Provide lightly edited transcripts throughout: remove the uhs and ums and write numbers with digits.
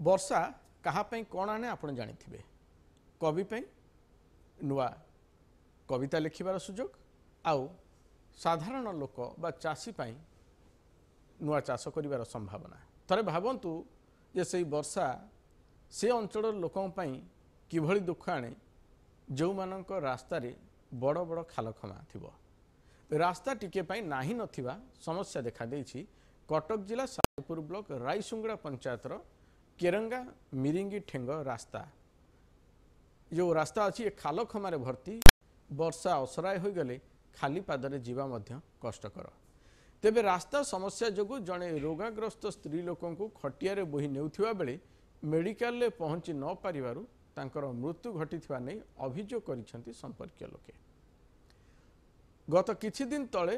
वर्षा कहापाई कौन आने आप जानी कवि नुआ कविता लिखिबार सुजोग आउ साधारण लोक बा चाषी नुआ चाष करिवार संभावना थरे भावंतु जे से वर्षा से अंचल लोकों किभली दुख आने जो मानक रास्ता रे बड़ बड़ खालखमा थिबो रास्ता टिके पाई नाही नथिबा समस्या देखा देछि कटक जिला सालेपुर ब्लॉक रायसुंगड़ा पंचायत केरंगा मिरिंगी ठेंग रास्ता जो रास्ता अच्छी खाल खमारे भर्ती वर्षा असराय हो गले खाली पादरे जीवा मध्य कष्टकर तेबे रास्ता समस्या जोगु जड़े रोगाग्रस्त स्त्री लोकंकु खटियारे बोही नेउथिबा बेले मेडिकल ले पहुंची न पारिबारु तांकर मृत्यु घटिथिबा नै अभियोग करिसेंती संपर्कीय लोके गत किछि दिन तले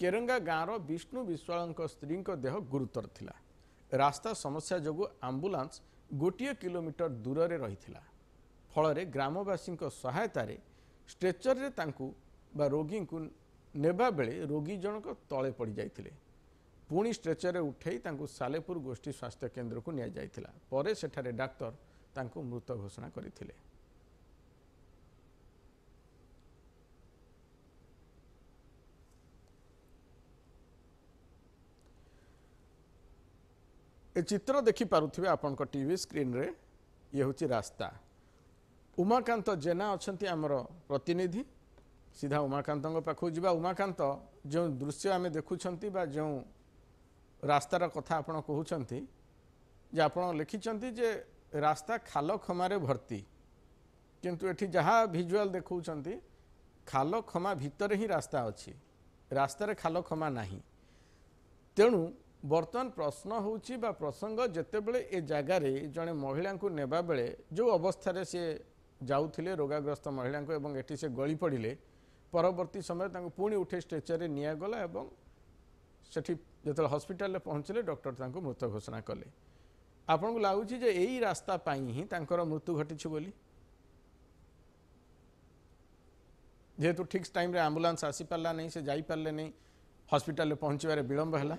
केरंगा गाँवर विष्णु विश्वाल स्त्री देह गुरुतर थिला रास्ता समस्या जोगु आंबुलांस गोटे किलोमीटर दूर रे रहिथिला फल ग्रामवासी सहायता स्ट्रेचर रे तांकु बा रोगी को नेबा बेले रोगी जनक तले पड़ जाइथिले पुणी स्ट्रेचर रे उठेई तांकु सालेपुर गोष्ठी स्वास्थ्य केन्द्र को निया जाइथिला परे सेठारे डाक्टर तांकु मृत घोषणा करथिले। ए चित्र देखि पारुथिबे आपनक टीवी स्क्रीन रे ये होची रास्ता उमाकांत जेना अछंती हमर प्रतिनिधि सीधा उमाकांत पाखु जीवा उमाकांत जो दृश्य आमे देखुछंती बा जो रास्तार कथा आपण कहउछंती जे आपण लिखिछंती जे रास्ता खाल खमारे भर्ती किंतु एठी जहा विजुअल देखुछंती खाल खमा भितर ही रास्ता अछि रास्तार खाल खमा नाही तेणु बर्तमान प्रश्न होउची बा प्रसंग जेतेबेले ए जगार जड़े महिला को नेबा बेले जो अवस्था रे से जाउथिले रोगाग्रस्त महिला को एवं एठी से गली पड़िले परवर्ती समय तांको पुणी उठे स्ट्रेचर रे निया गला एवं सेठी जते हॉस्पिटल रे पहुंचले डॉक्टर तांको मृत घोषणा कले आपन को लागुची जे एई रास्ता पाई ही तांकर मृत्यु घटिछि बोली जेहेतु ठीक टाइम रे एम्बुलेंस आसी पारला नहीं से जाई पारले नहीं हॉस्पिटल रे पहुंचबारे विलंब हला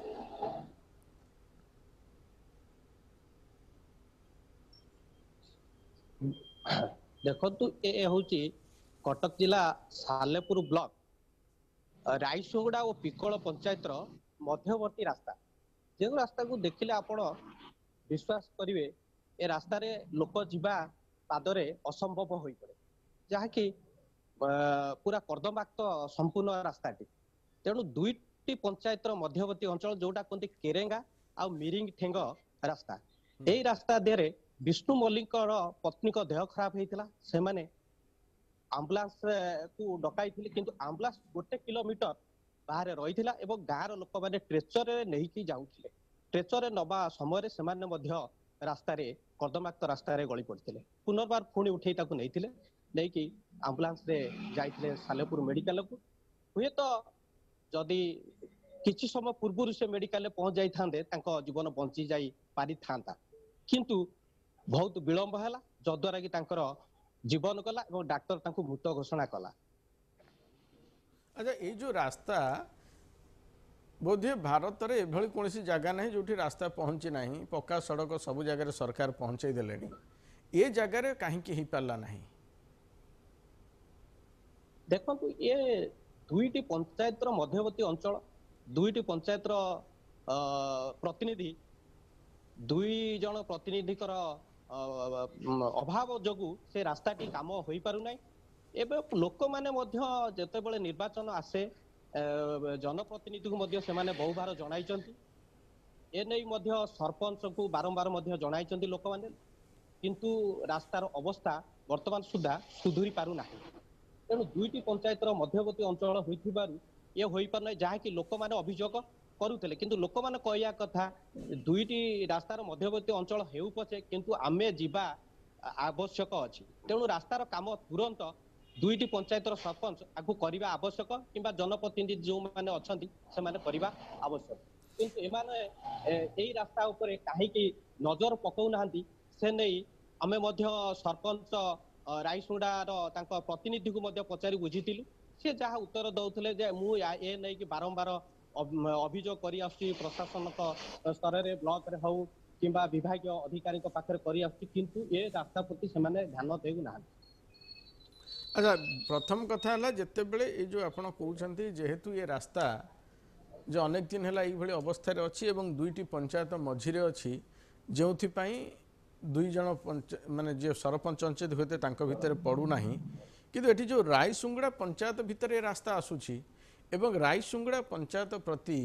देखु ये हूँ कटक जिला सालेपुर ब्लॉक रायसुंगड़ा और पिकल पंचायत मध्यवर्ती रास्ता जो रास्ता को देखिले आपण विश्वास करिवे ए रास्ता रे लोक जीवा पादरे असंभव होई पड़े जहाँकि पूरा कर्दमाक्त संपूर्ण रास्ताटी तेणु दुईटी पंचायत मध्यवर्ती अंचल जोटा कहते केरेंगा आ मिरिंग ठेंग रास्ता यही रास्ता देरे विष्णु मल्लिक पत्नी को देह खराब होता से माने आंबुलांस को डकाई किंतु आंबुलांस गोटे किलोमीटर बाहर रही गाँव लोक मैंने ट्रेचर नहीं जाऊे ट्रेचर नवा समय से रास्ता कर्दमाक्त रास्ता गली पड़ते पुनर्बार पुणी उठे नहीं आंबुलांस जाइए सालेपुर मेडिकल को हुए तो जदि किसी समय पूर्व से मेडिकल पहुंच जाते जीवन बंची जाई पारि था किंतु बहुत विलंब है जद्वारा कि जीवन गला और डाक्टर तांको मृत घोषणा कला। अच्छा ये जो रास्ता बोधे भारत रे एभली कोनोसी जगह नहीं जोठी रास्ता पहुंची नहीं पक्का सड़क सब जगह सरकार पहुंचे देलेनी ये जगह रे काहे कि ही पाला नहीं देखंतु ये दुईटी पंचायत मध्यवर्ती अंचल दुईटी पंचायत प्रतिनिधि दुई जन प्रतिनिधि अभाव जोगु से रास्ताटी काम हो पारु नै एबे लोक माने मध्य जेतेबेले निर्वाचन आसे जनप्रतिनिधि को मध्य से माने बहु बार जणाइचंती ए नै मध्य सरपंच को बारंबार मध्य जणाइचंती लोक माने किंतु रास्तार अवस्था वर्तमान सुधा सुधुरी पारु नाही तेणु दुईटी पंचायत मध्यवर्ती अंचल होइथिबारु ये होई पार नै जहा कि लोक माने अभियोग करुले किंतु लोक माने कहया कथा दुईटी रास्तार मध्यवर्ती अंचल हेउ पछे किंतु आमे जीवा आवश्यक अछि तेणु रास्तार काम तुरंत दुईटी पंचायत सरपंच आगु करबा आवश्यक किंबा जनप्रतिनिधि जो माने अछंती से माने करबा आवश्यक किंतु ए माने एई रास्ता ऊपर काहेकि नजर पकौ नाहंती से नै आमे मध्य सरपंच रायसुंडार तांको प्रतिनिधि को मध्य पचारि बुझितिलु से जहा उत्तर दउथले जे मु ए नै कि बारंबार अभियोग करी आसी प्रशासन स्तर रे ब्लॉक रे हौ किंबा विभागीय अधिकारी पाखे कर किंतु ये रास्ता प्रति से ध्यान देना। अच्छा प्रथम कथा है जितेबले ये जो आपण कहते जेहेतु ये रास्ता जो अनेक दिन है ये अवस्था अच्छी एवं दुईटी पंचायत मझिरे अच्छी जो दुई जन माने जो सरपंच अंचल हुए भितर पड़ूना किंतु एटी जो रायसुंगड़ा पंचायत भितर ये रास्ता आसूची एवं रायसुंगड़ा पंचायत प्रति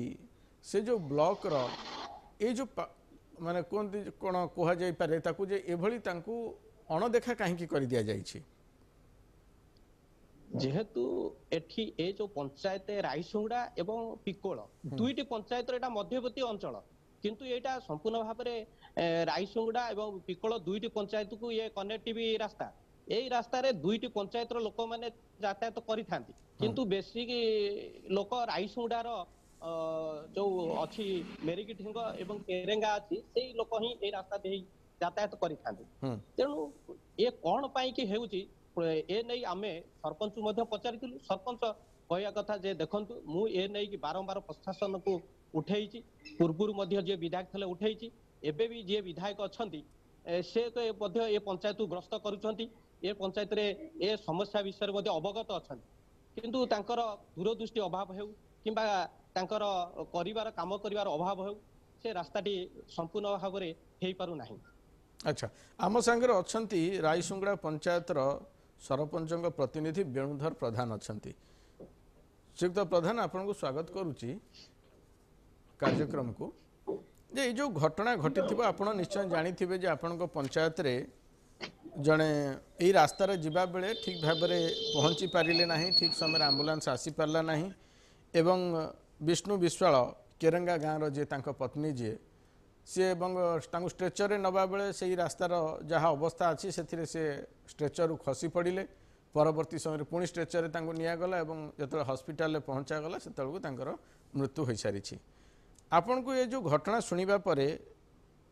से जो ब्लॉक रो ये जो माने कहते कौन कह जापे ताकू जे एभली तांकू अणदेखा कहीं कर दिया जाइछि जेहेतु एठी ए जो पंचायत रायसुंगड़ा एवं पिकोल दुईटी पंचायत एटा मध्यवर्ती अंचल किंतु एटा संपूर्ण भाव में रायसुंगड़ा एवं पिकोल दुईटी पंचायत को ये कनेक्टिव रास्ता यही रास्ता रे दुईटी पंचायत लोक मैंने यातायात करिथांती किंतु बेसी लोक रायसुंगड़ार जो अच्छी मेरिकिठिंग एवं केरेंगा अच्छी से लोक ही ए रास्ता दे यातायात करिथांती तेणु ये कौन पाई कि हेउची ए नहीं आमे सरपंच पचारिलु सरपंच कहया कथा जे देखंतु मु ए नहीं कि बारंबार प्रशासन को उठेइची पूर्व जे विधायक थे उठेइची एबे भी जे विधायक अछंती से तो ये पंचायत ग्रस्त करुछंती ये पंचायत रे ए समस्या विषय मध्ये अवगत अछंती किंतु तांकर दूरदृष्टि अभाव हेउ किंबा तांकर करिवार काम करिवार अभाव हेउ से रास्ताटी संपूर्ण भाव में हेइ पारु नाही। अच्छा आम सांगे अछंती रायसुंगड़ा पंचायत सरपंच प्रतिनिधि वेणुधर प्रधान अछंती श्रीयुक्त प्रधान आपन को स्वागत करुच्ची कार्यक्रम को जे जो घटना घटी आपन निश्चय जानी जे आपण पंचायत रे जड़े यही रास्तार जीवा बेले ठीक भाव में पहुँची पारे ना ठीक समय आंबुलांस आसी पारला ना एवं विष्णु विश्वाल केरंगा गाँव जे पत्नी जी सी स्ट्रेचर रे नवा बेले से ही रास्तार जहाँ अवस्था अच्छी से स्ट्रेचर खसी पड़े परवर्ती समय पुणी स्ट्रेचर निगला जो हॉस्पिटल पहुँचागला से मृत्यु हो सारी आपण को ये जो घटना सुनिबा परे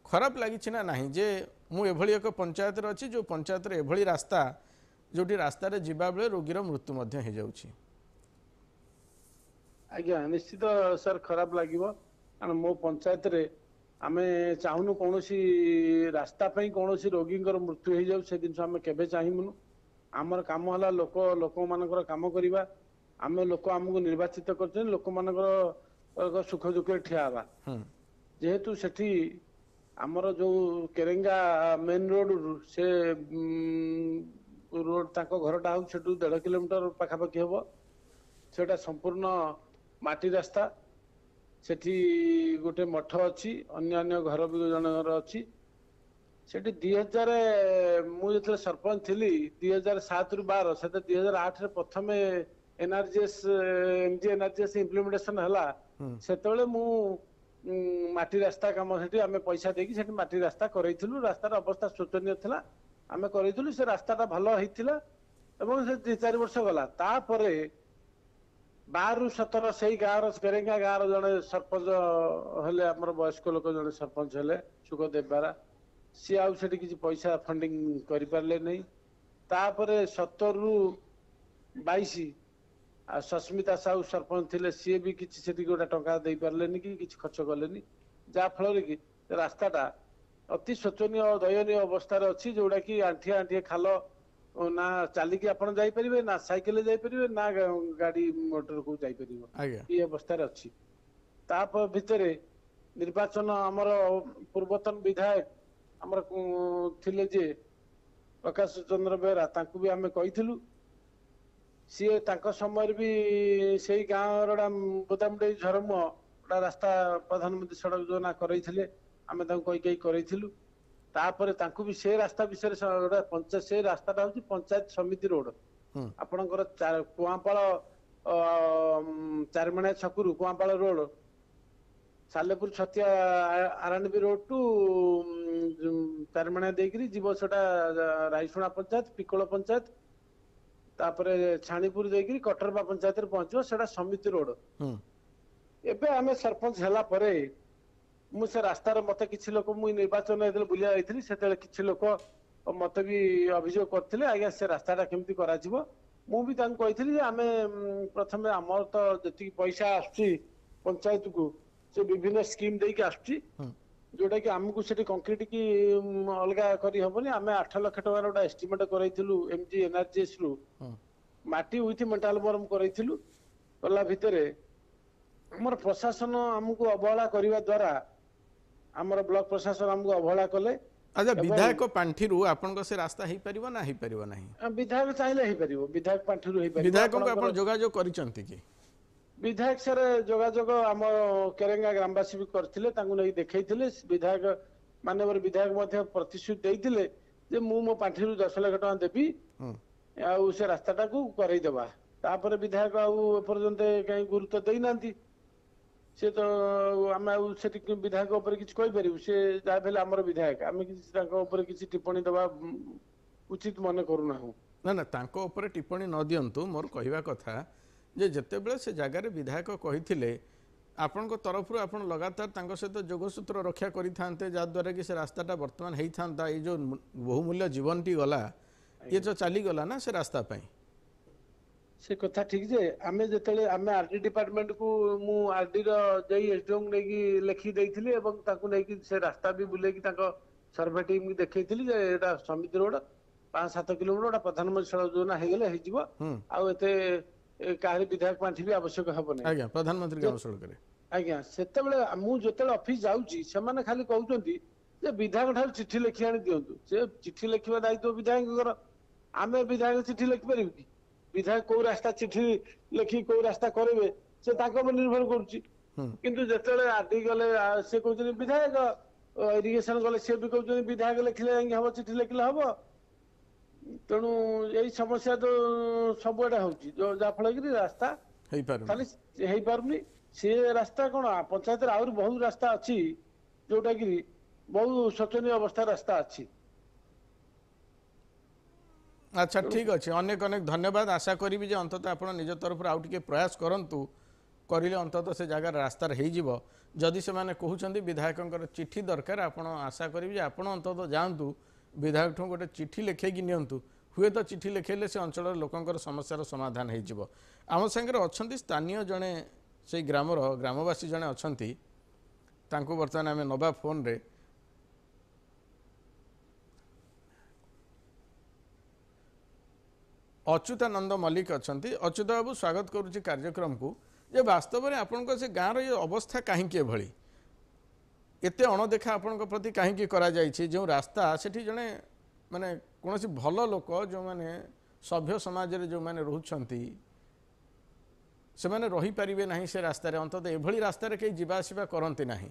खराब लगी ना नहीं जे मु एभली एक पंचायत अच्छी जो पंचायत एभली रास्ता जोटी रास्ता रे जीवा बेले रोगीर मृत्यु मध्य हो जाउछि। आज्ञा निश्चित सर खराब लगिवो कारण मो पंचायत रे आमे चाहूनु कोनोसी रास्ता पई कोनोसी रोगींकर मृत्यु हो जाउ से दिन आमे केबे चाहिमुनु आमर काम हला लोक मानकर काम करिबा आमे लोक हमको निर्वाचित करछन लोक मानकर सुख दुख ठिया हवा जेहेतु सेठी आमर जो केरेंगा मेन रोड से रोड ताको घरटा हूँ से 1.5 किलोमीटर पाखापाखि हम सेटा संपूर्ण माटी रास्ता सेठी गोटे मठ अच्छी अन्य घर भी जन घर अच्छी सेठी 2000 मुझे सरपंच थी 2007 रु 12 से 2008 रे प्रथम एनआरजीएस एनआरजीएस इम्प्लीमेंटेशन हला सेतबेले मु माटी रास्ता काम सेठी आमे पैसा देकी सेठी माटी रास्ता करैथिलु रास्तार अवस्था शोचनीय थिला आमे करैथिलु से रास्ताटा भलो हिथिला एवं से 2-4 वर्ष गला तापरे 12 रु 17 सेही गाँव केरेंगा गाँव जने सरपंच हेले हमर वयस्क लोक जने सरपंच हेले सुखदेव बारा सी आउ सेठी किछि पैसा फंडिंग करि पारले नै तापरे 17 रु 22 आ सस्मिता साहू सरपंच थे सी भी किसी से गोटे टंका दे पारे कि खर्च कले जहाँ फल कि रास्ताटा अति शोचनीय दयनीय अवस्था अच्छी जोड़ा कि आंठिए आंठिए खाल ना चलिकी आपड़ जापरें ना साइकेल जापरें ना गाड़ी मोटर को जापर ये अवस्था अच्छी ताप भितर निर्वाचन आमर पूर्वतन विधायक आमर थिले जे प्रकाश चंद्र बेहरा तांकु भी आमे कहिथिलु सी समय भी से गाँव बोदामुडे झरमुह गोटा रास्ता प्रधानमंत्री सड़क योजना करैथिले आमे तांको कई करैथिलु तापरे तांको भी से रास्ता विषय गोटा पंचायत से रास्ताटा होची पंचायत समिति रोड आपणकर कुआपाड़ चारमणिया छकुरु कुआपाड़ रोड सालेपुर छतिया आरएनबी रोड टू चारमणिया देकरी जीव सेटा रायसुणा पंचायत पिकोल पंचायत तापरे छाणीपुर देकरी कटरबा पंचायत रे पहुंचो सेटा समिति रोड एबे आमे सरपंच हला परे मु से रास्ता रे मते किछि लोक मु निर्वाचन हेतले बुलिया आइथिली सेतेले किछि लोक मते भी अभियोग करथिले आज्ञा से रास्ताटा केमती करा जिवो मु भी तान कहिथिली आमे प्रथमे हमर तो जति पैसा आछी पंचायत को से विभिन्न स्कीम देके आछी जोटा कि आमको सेठी कंक्रीट की अलगा करी हबनी आमे 8 लाख टकार गोटा एस्टिमेट करैथिलु एमजी एनआरजीएस रु माटी विथ मेटाल बर्म करैथिलु कला भितरे हमर प्रशासन हमको अवहेला करबा द्वारा हमर ब्लॉक प्रशासन हमको अवहेला कले। अच्छा विधायक पांठिरु आपन से रास्ता हेई परिबो ना हेई परिबो नाही विधायक चाहिले हेई परिबो विधायक पांठिरु हेई परिबो विधायक को आपन जोगाजोग करिसंती की विधायक सर जोगाजोग आम केरेंगा ग्रामवासी भी करथिले तांगु नै देखैथिले विधायक मानवर विधायक मध्ये प्रतिश्रुति दैथिले जे मु मो पांठिरु 10 लाख टका देबी आ से रास्ताटा को करई देबा तापर विधायक आ पर्यंत कहीं गुरुत्व देई नांती से तो आम से विधायक ऊपर किसी कही पारू से जहाँ भी आमर विधायक आम किसी टिप्पणी दबा उचित मन करूना ना ना तांको ऊपर टिप्पणी न दियंतु मोर कहवा कथा जे जेतेबेले से जगार विधायक कही आपण तरफ आपण लगातार तांको सहित जोगसूत्र रक्षा करिथांते जद्वारा कि से रास्ताटा वर्तमान होता था ये जो बहुमूल्य जीवन टी गला ये तो चली गला ना से रास्ता पाई से कथा ठीक जे आमे जेतले आमे आरडी डिपार्टमेंट को मु आरडी रो जई एसडीओ नै की लिखि दैथिली एवं ताकू नै की से रास्ता भी बुले की ताको सर्वे टीम की देखैथिली जे एटा समिति रोड 5-7 किलोमीटर प्रधानमंत्री सड़क योजना हे गेले हे जीवो आ एते काहरी विधायक पांठी भी आवश्यक हबो नै आज्ञा प्रधानमंत्री गांव सड़क करे आज्ञा सेतेबेले मु जेतले ऑफिस जाउची से माने खाली कहउचंती जे विधायक ठार चिट्ठी लिखि आनी दियंतु से चिट्ठी लिखिबा दायित्व विधायक कर आमे विधायक चिट्ठी लिखि परिबु की विधायक को रास्ता चिट्ठी लिखि को रास्ता करेबे से ताको पर निर्भर करूची किंतु जेतले आरडी गले से कहउचनी विधायक इरिगेशन गले से भी कहउचनी विधायक लिखले हबो चिट्ठी लिखले हबो तेणु यही समस्या तो सबुआडे होची जो जा फल कि रास्ता हेई पारु खाली हेई पारुनी से रास्ता कोन पंचायत और बहुत रास्ता अछि जोटा कि बहुत शोचनीय अवस्था रास्ता अछि। अच्छा ठीक अच्छे अनेक अनेक धन्यवाद आशा करी जे अंततः आप निज तरफ आउ टे प्रयास करूँ करें अंततः से जगार रास्तार हो जदि से कहते विधायक चिट्ठी दरकार आप आशा करी आप अंततः जातु विधायक गोटे चिट्ठी लिखेकी नियंतु हुए तो चिट्ठी लिखेले से अंचल लोकंर समस्यार समाधान हो आम सागर अच्छा स्थानीय जड़े से ग्रामर ग्रामवासी जड़े अच्छा बर्तमान आम नवा फोन रे अच्युतानंद मल्लिक अच्छा अच्युत बाबू स्वागत करुच्ची कार्यक्रम को जे वास्तव में आपण से गाँव ये अवस्था कहीं भली एते अणदेखा आपण प्रति कहीं जो रास्ता से जड़े माने कौन भल लोक जो मैंने सभ्य समाज रे जो मैंने रोचंती से मैंने रही पारिबे नहीं से रास्ता अंततः एभली रास्ता कहीं जीवा आसिबा करंती नहीं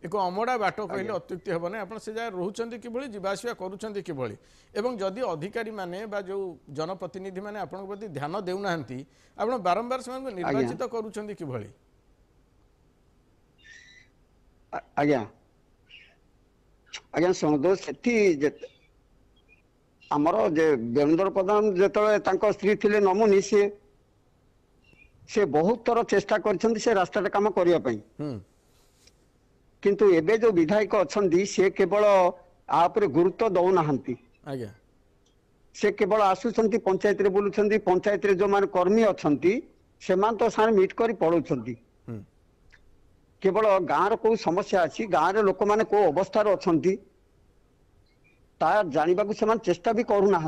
एक अमड़ा बाट कहले अत्युक्ति हेब ना आप से जगह रोचंती किभली जीवा आसिबा करूछंती किभली एवं जदि अधिकारी माने बा जो जनप्रतिनिधि माने आपन प्रति ध्यान देउनाहंती आपण बारंबार से निर्वाचित करूछंती किभली आज्ञा आज्ञा सुनदो सेठी आमर जे बेणुधर प्रधान जेतले स्त्री थिले नमुनी से बहुत थर चेष्टा करछंती से रास्ता काम करिया पई किंतु एबे जो विधायक अच्छी से केवल आप गुरुत्व दौनाहांती आज्ञा से केवल आसुचंती पंचायत रे बुलुचंती पंचायत रे जो मान कर्मी अच्छी से तो सारे मीट कर पड़ौंती केवल गाँव रो कोई समस्या अच्छी गाँव रे लोक माने को अवस्था अच्छी ता जानिबा को से चेष्टा भी करूना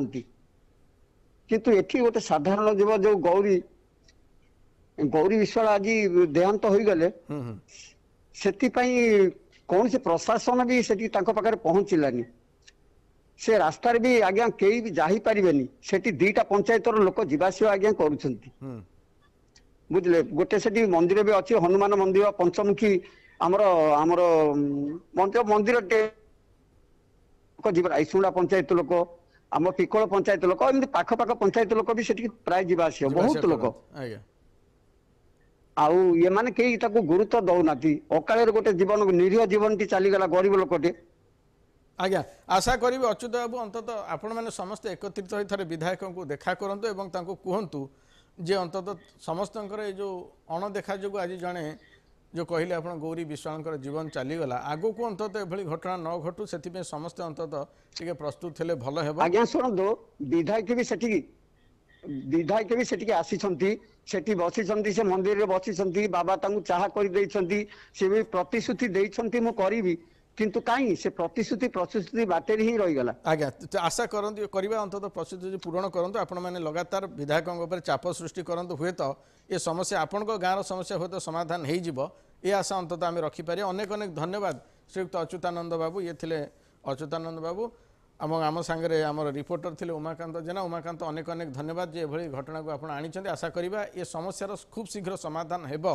किंतु एठी गोटे साधारण जीव जो गौरी विश्वाल आज देहांत हो गले सेतिपाई कौन से प्रशासन भी सेठी तांको पाखरे पहुंचलानी से रास्ता रे भी आज्ञा केई भी जाही परिबेनी सेठी दीटा पंचायत रो लोक जीवासिया आज्ञा करूछंती बुझले गोटे सेठी मंदिर भी अछि हनुमान मंदिर पंचमुखी हमर हमर मंदिर टे को जीवा आइसुंडा पंचायत लोक हम पिकल पंचायत लोक एमि पाख पाख पंचायत लोक भी सेठी प्राय जीवासिया बहुत लोक आज्ञा आउ ये माने कई ताको गुरुत्व दौनाती अकाल गोटे जीवन निरीह जीवन टी चलीगला गरीब लोकटे आज्ञा आशा करी अच्युत बाबू अंततः आपण मैंने समस्त एकत्रित हो थे विधायक को देखा करंतु एवं तांको कहतु जे अंततः समस्त जो अणदेखा जो आज जड़े जो कहले आप गौरी विश्वाल जीवन चलीगला आगो को अंततः एभली घटना न घटू से समस्त अंततः टिके प्रस्तुत थे भल हेबा आज्ञा सुनंदो विधायक भी सेठी विधायक भी सेठी आसीछंती सेठी बसिछंती से मंदिर रे बसिछंती बाबा तांकु चाहा करि दैछंती से भी प्रतिश्रुति दैछंती मु करिवि किंतु काई से प्रतिश्रुति बाटेर ही रही गला। आज्ञा आशा करंतु करबा अंतत प्रतिश्रुति पूर्ण करंतु आपण माने लगातार विधायकों ऊपर चाप सृष्टि करंतु हुए तो ये समस्या आपण गाँव समस्या हुए तो समाधान हो जिवो ये आशा अंतत आम रखिपारे। अनेक अनेक धन्यवाद श्रीयुक्त अच्युतानंद बाबू ये थिले अच्युतानंद बाबू आम सांगे आम रिपोर्टर थे उमाकांत जेना। उमाकांत अनेक अनेक धन्यवाद जे एभली घटना को आपण आनी आशा करिबा ये समस्यार खूब शीघ्र समाधान हेबो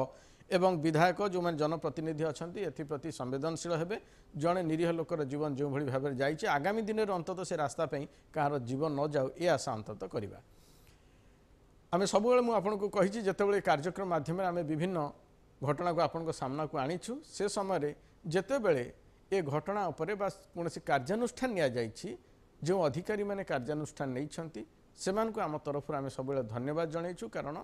एवं विधायक जो मैंने जनप्रतिनिधि अच्छा एप्रति संवेदनशील हेबे। जड़े निरीह लोकर जीवन जो भाई भाव जाइए आगामी दिन में अंतत से रास्ता कहार जीवन न जाऊ ये आशा अंतत करवा। आम सब मुझे कही जिते कार्यक्रम माध्यम आम विभिन्न घटना को आपण सामना को आनीचु से समय जितेबले ये घटना उपरे बा कौन कार्यानुष्ठान नि जो अधिकारी मैंने कार्यानुष्ठान नहीं से आम तरफ आम सब धन्यवाद जनइचु कारण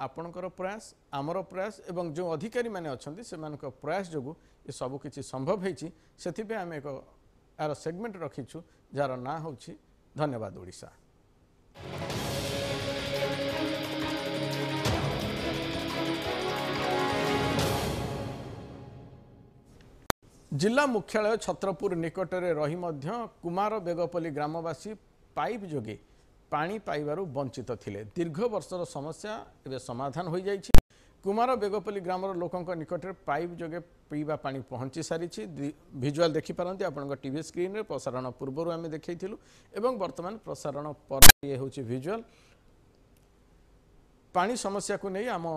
आपणकर प्रयास आमर प्रयास एवं जो अधिकारी मैंने अच्छा से प्रयास जो ये सबकि संभव होती आम एक यार सेगमेंट रखीचु जार ना हूँ धन्यवाद ओडिशा। जिला मुख्यालय छत्रपुर निकटरे रही कुमार बेगपल्ली ग्रामवासी पाइप जोगे पानी पाइबारु वंचित थिले। दीर्घ वर्षर समस्या एवं समाधान हो जाइछि। कुमार बेगपल्ली ग्रामर लोकंक निकटरे पाइप जोगे पीवा पानी पहुँची सारी। भिजुआल देखिपारती आपण टीवी स्क्रीन रे प्रसारण पूर्व आम देखैथिलु एवं वर्तमान प्रसारण पर ये होछि भिजुआल। पानी समस्या को नहीं आम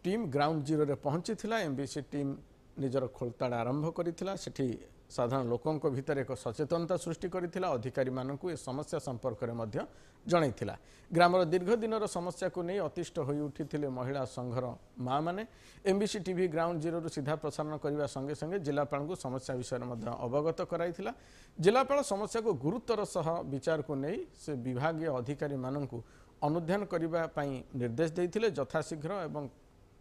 टीम ग्राउंड जीरो रे पहुँची थिला। एमबीसी टीम निजर खोलताड़ आरंभ करिथिला सेठी साधारण लोकंक भितर एक सचेतनता सृष्टि करिथिला। अधिकारी मानकु ए समस्या संपर्क में मध्य जणैथिला। ग्रामर दीर्घ दिनर समस्या को नहीं अतिष्ठ होई उठिथिले महिला संघर माँ माने। एमबीसी टीवी ग्राउंड जीरो रु सीधा प्रसारण करने संगे संगे जिलापाल को समस्या विषय में अवगत कराइथिला। जिलापाल समस्या को गुरुत्वर सह विचार को नहीं से विभागीय अधिकारी मानकु अनुध्यान करबा पई निर्देश देइथिले। यथाशीघ्र एवं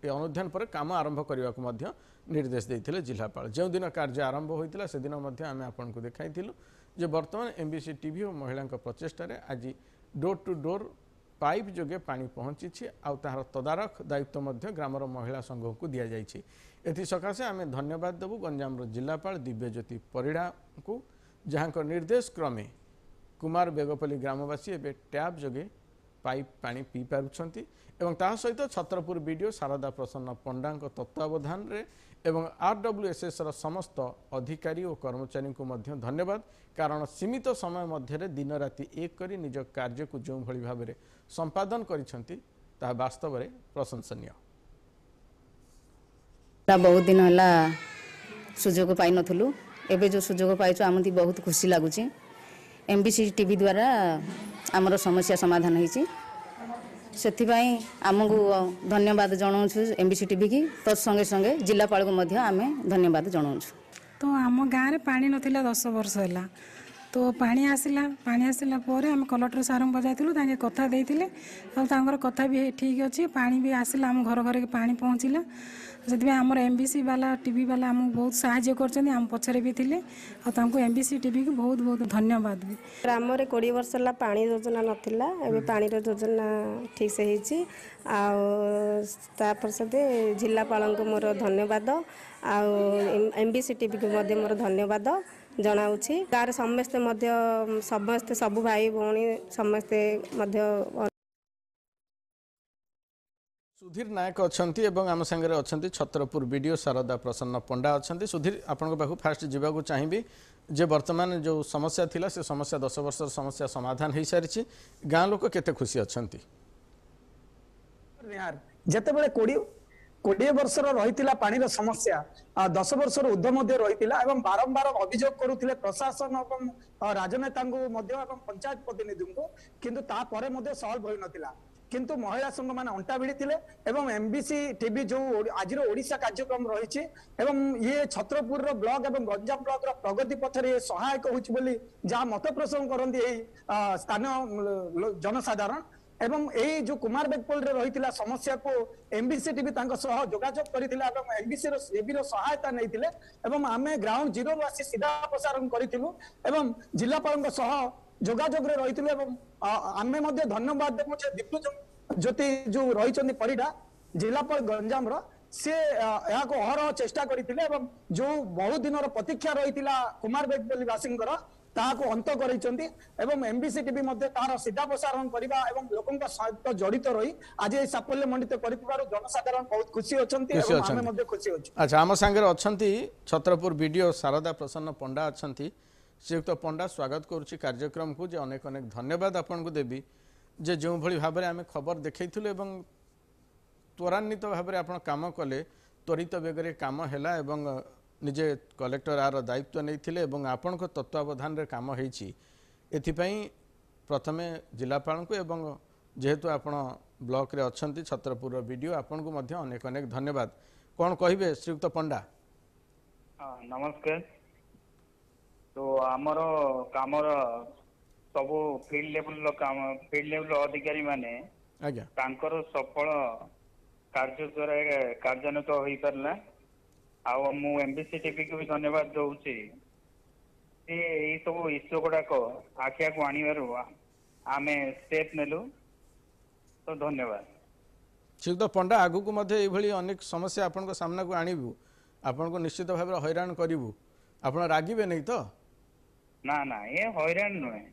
ए अनुध्यान पर काम आरंभ करने को मध्य निर्देश देते जिलापाल। जो दिन कार्य आरंभ होता से दिन आम आपन को देखाइलु जे वर्तमान एमबीसी टीवी और महिला प्रचेषार आज डोर टू डोर पाइप जोगे पानी पहुँची आर तदारख दायित्व ग्रामर महिला संघ को दि जाइए। एथि सकाशे आम धन्यवाद देवु गंजाम जिलापाल दिव्यज्योति परिड़ा को जहाँ निर्देश क्रमे कुमार बेगपल्ली ग्रामवासी एवं टैप जोगे पाइप पानी पी पारुछंती एवं ता सहित छत्रपुर बीडीओ शारदा प्रसन्न पंडा तत्वावधान रे एवं आरडब्ल्यूएसएस र समस्त अधिकारी और कर्मचारी को मध्य धन्यवाद कारण सीमित समय मध्य दिन राति एक करी निज कार्य को जो भली भाव में संपादन करिसंती ता वास्तव में प्रशंसनीय। बहुत दिन है सुजोग पाई नथुलु एबे जो सुजोग पाइछु आमती बहुत खुशी लागुची। एमबीसी टीवी द्वारा आमर समस्या समाधान होईची सेथिबाई आमको धन्यवाद जनाऊँ एमबीसी टीवी की तत्संगे संगे जिलापाल को मध्य आमे धन्यवाद जनाऊँ। तो आम गाँव में पानी नथिला 10 वर्ष है तो पानी आसला पर आम कलेक्टर सार बजाइलु कथा देते कथा भी ठीक अच्छे पानी भी आसला आम घर घर पानी पहुँचला से आमर एमबीसी वाला टीवी वाला आम बहुत साहाय्य कर आम पछरे भी थे एमबीसी टीवी को बहुत बहुत धन्यवाद भी। ग्राम 20 वर्ष है पानी योजना नाला एवं पानी योजना ठीक से होती से जिलापाल को मोर धन्यवाद एमबीसी टीवी को मोर धन्यवाद जनाऊँगी। गाँव समस्ते सब भाई भौणी समस्ते सुधीर नायक अच्छा आम सांगे अच्छा छत्रपुर बीडीओ शारदा प्रसन्न पंडा अच्छा। सुधीर आपण पाखु फास्ट जावाक चाहिए जे वर्तमान जो समस्या थिला से समस्या 10 वर्ष समस्या समाधान हो सारी गाँ लोक केते खुशी अच्छा जिते बड़े 20 वर्ष रही पानी समस्या 10 वर्ष ऊर्ध्व रही बारंबार अभियोग करुले प्रशासन और राजनेता पंचायत प्रतिनिधि को किंतु तापर सल्व हो नाला किंतु महिला संघ मान अंटा भिड़ी थे एवं एमबीसी टीवी जो आज ओडिशा कार्यक्रम रही ये छत्रपुर ब्लॉक एवं गंजाम ब्लॉक प्रगति पथर ये सहायक होली जहाँ मत पोषण करती स्थानीय जनसाधारण एवं यही जो कुमार बेगपल्ली रही समस्या को एमबीसी टीवी जोगाजोग करथिला एमबीसी टीवी सहायता नहीं आम ग्राउंड जीरो आसी सीधा प्रसारण करूँ जिलापाल ଯୋଗାଯୋଗରେ ରହିଥିଲୁ ଏବଂ ଆମେ ମଧ୍ୟ ଧନ୍ୟବାଦ ଦେବୁ ଯେ ଦୀପ୍ତି ଜ୍ୟୋତି ଯୋଉ ରହିଛନ୍ତି ପରିଡ଼ା ଜିଲ୍ଲାପାଳ ଗଞ୍ଜାମର ସେ ଏହାକୁ ଅହରହ ଚେଷ୍ଟା କରିଥିଲେ ଏବଂ ଯୋଉ ବହୁ ଦିନର ପ୍ରତୀକ୍ଷା ରହିଥିଲା କୁମାର ବେଗବଲି ବାସୀଙ୍କର ତାହାକୁ ଅନ୍ତ କରିଛନ୍ତି ଏବଂ ଏମବିସି ଟିଭି ମଧ୍ୟ ତାର ସିଧା ପ୍ରସାରଣ କରିବା ଏବଂ ଲୋକଙ୍କ ସହିତ ଜଡ଼ିତ ରହି ଆଜି ଏହି ସାଫଲ୍ୟ ମଣ୍ଡିତ କରିଥିବାରୁ ଜନସାଧାରଣ ବହୁତ ଖୁସି ଅଛନ୍ତି ଏବଂ ଆମେ ମଧ୍ୟ ଖୁସି ଅଛୁ। ଆଚ୍ଛା ଆମ ସାଙ୍ଗରେ ଅଛନ୍ତି ଛତ୍ରପୁର ବିଡିଓ ଶାରଦା ପ୍ରସନ୍ନ ପଣ୍ଡା ଅଛନ୍ତି। ଶ୍ରୀଯୁକ୍ତ ପଣ୍ଡା ସ୍ୱାଗତ କରୁଛି କାର୍ଯ୍ୟକ୍ରମକୁ ଯେ ଅନେକ ଅନେକ ଧନ୍ୟବାଦ ଆପଣଙ୍କୁ ଦେବି ଯେ ଯେଉଁଭଳି ଭାବରେ ଆମେ ଖବର ଦେଖାଇଥିଲୁ ଏବଂ ତ୍ୱରାନ୍ୱିତ ଭାବରେ ଆପଣ କାମ କଲେ ତ୍ୱରିତ ବେଗରେ କାମ ହେଲା ଏବଂ ନିଜେ କଲେକ୍ଟର ଆର ଦାୟିତ୍ୱ ନେଇଥିଲେ ଏବଂ ଆପଣଙ୍କ ତତ୍ତ୍ୱାବଧାନରେ କାମ ହେଇଛି ଏଥିପାଇଁ ପ୍ରଥମେ ଜିଲ୍ଲାପାଳଙ୍କୁ ଏବଂ ଯେହେତୁ ଆପଣ ବ୍ଲକରେ ଅଛନ୍ତି ଛତ୍ରପୁରର ବିଡିଓ ଆପଣଙ୍କୁ ମଧ୍ୟ ଅନେକ ଅନେକ ଧନ୍ୟବାଦ। କ'ଣ କହିବେ ଶ୍ରୀଯୁକ୍ତ ପଣ୍ଡା? ନମସ୍କାର। ତ ଆମର କାମର ସବୁ ଫିଲ୍ଡ ଲେଭେଲର କାମ ଫିଲ୍ଡ ଲେଭେଲ ଅଧିକାରୀ ମାନେ ଆଜ୍ଞା ତାଙ୍କର ସଫଳ କାର୍ଯ୍ୟ ଦ୍ୱାରା କାର୍ଯ୍ୟାନ୍ୱିତ ହୋଇପାରିଲା। ଆଉ ମୁଁ ଏମବିସି ଟିଭିକୁ ବି ଧନ୍ୟବାଦ ଦଉଛି ଯେ ଏଇ ସବୁ ଇସ୍ୟୁ ଗୁଡାକ ଆଖି ଆଗକୁ ଆଣିବାରୁ ଆମେ ଷ୍ଟେପ୍ ନେଲୁ। ତ ଧନ୍ୟବାଦ। ଶ୍ରୀଯୁକ୍ତ ପଣ୍ଡା ଆଗକୁ ମଧ୍ୟ ଏଇଭଳି ଅନେକ ସମସ୍ୟା ଆପଣଙ୍କ ସାମ୍ନାକୁ ଆଣିବୁ ଆପଣଙ୍କୁ ନିଶ୍ଚିତ ଭାବରେ ହଇରାଣ କରିବୁ ଆପଣ ରାଗିବେ ନାହିଁ ତ? ନା ନା ଏ ହଇରାଣ ନୁହେଁ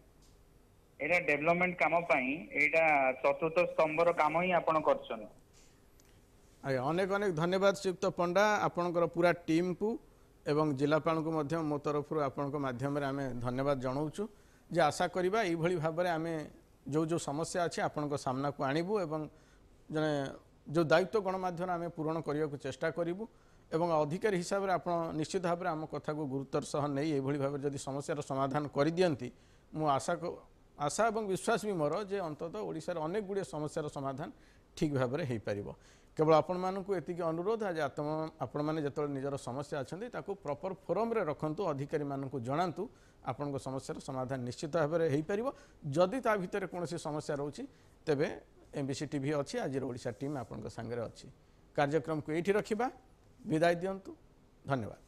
ଏଇଟା ଡେଭଲପମେଣ୍ଟ କାମ ପାଇଁ ଏଇଟା ଚତୁର୍ଥ ସ୍ତମ୍ଭର କାମ ହିଁ ଆପଣ କରୁଛନ୍ତି। ଆଜ୍ଞା ଅନେକ ଅନେକ ଧନ୍ୟବାଦ ଶ୍ରୀଯୁକ୍ତ ପଣ୍ଡା ଆପଣଙ୍କର ପୁରା ଟିମ୍କୁ ଏବଂ ଜିଲ୍ଲାପାଳଙ୍କୁ ମଧ୍ୟ ମୋ ତରଫରୁ ଆପଣଙ୍କ ମାଧ୍ୟମରେ ଆମେ ଧନ୍ୟବାଦ ଜଣାଉଛୁ ଯେ ଆଶା କରିବା ଏଇଭଳି ଭାବରେ ଆମେ ଯେଉଁ ଯେଉଁ ସମସ୍ୟା ଅଛି ଆପଣଙ୍କ ସାମ୍ନାକୁ ଆଣିବୁ ଏବଂ ଜଣେ ଯେଉଁ ଦାୟିତ୍ୱ ଗଣମାଧ୍ୟମରେ ଆମେ ପୂରଣ କରିବାକୁ ଚେଷ୍ଟା କରିବୁ ଏବଂ ଅଧିକାରୀ ହିସାବରେ ଆପଣ ନିଶ୍ଚିତ ଭାବରେ ଆମ କଥାକୁ ଗୁରୁତ୍ୱର ସହ ନେଇ ଏଇଭଳି ଭାବରେ ଯଦି ସମସ୍ୟାର ସମାଧାନ କରିଦିଅନ୍ତି ମୁଁ ଆଶା ଏବଂ ବିଶ୍ୱାସ ବି ମୋର ଯେ ଅନ୍ତତଃ ଓଡ଼ିଶାର ଅନେକ ଗୁଡ଼ିଏ ସମସ୍ୟାର ସମାଧାନ ଠିକ୍ ଭାବରେ ହୋଇପାରିବ। କେବଳ ଆପଣମାନଙ୍କୁ ଏତିକି ଅନୁରୋଧ ଯେ ଆପଣମାନେ ଯେତେବେଳେ ନିଜର ସମସ୍ୟା ଅଛନ୍ତି ତାକୁ ପ୍ରପର ଫୋରମରେ ରଖନ୍ତୁ ଅଧିକାରୀମାନଙ୍କୁ ଜଣାନ୍ତୁ ଆପଣଙ୍କ ସମସ୍ୟାର ସମାଧାନ ନିଶ୍ଚିତ ଭାବରେ ହୋଇପାରିବ। ଯଦି ତା ଭିତରେ କୌଣସି ସମସ୍ୟା ରହୁଛି ତେବେ ଏମବିସି ଟିଭି ଅଛି ଆଜିର ଓଡ଼ିଶା ଟିମ୍ ଆପଣଙ୍କ ସାଙ୍ଗରେ ଅଛି। କାର୍ଯ୍ୟକ୍ରମକୁ ଏଇଠି ରଖିବା ବିଦାୟ ଦିଅନ୍ତୁ ଧନ୍ୟବାଦ।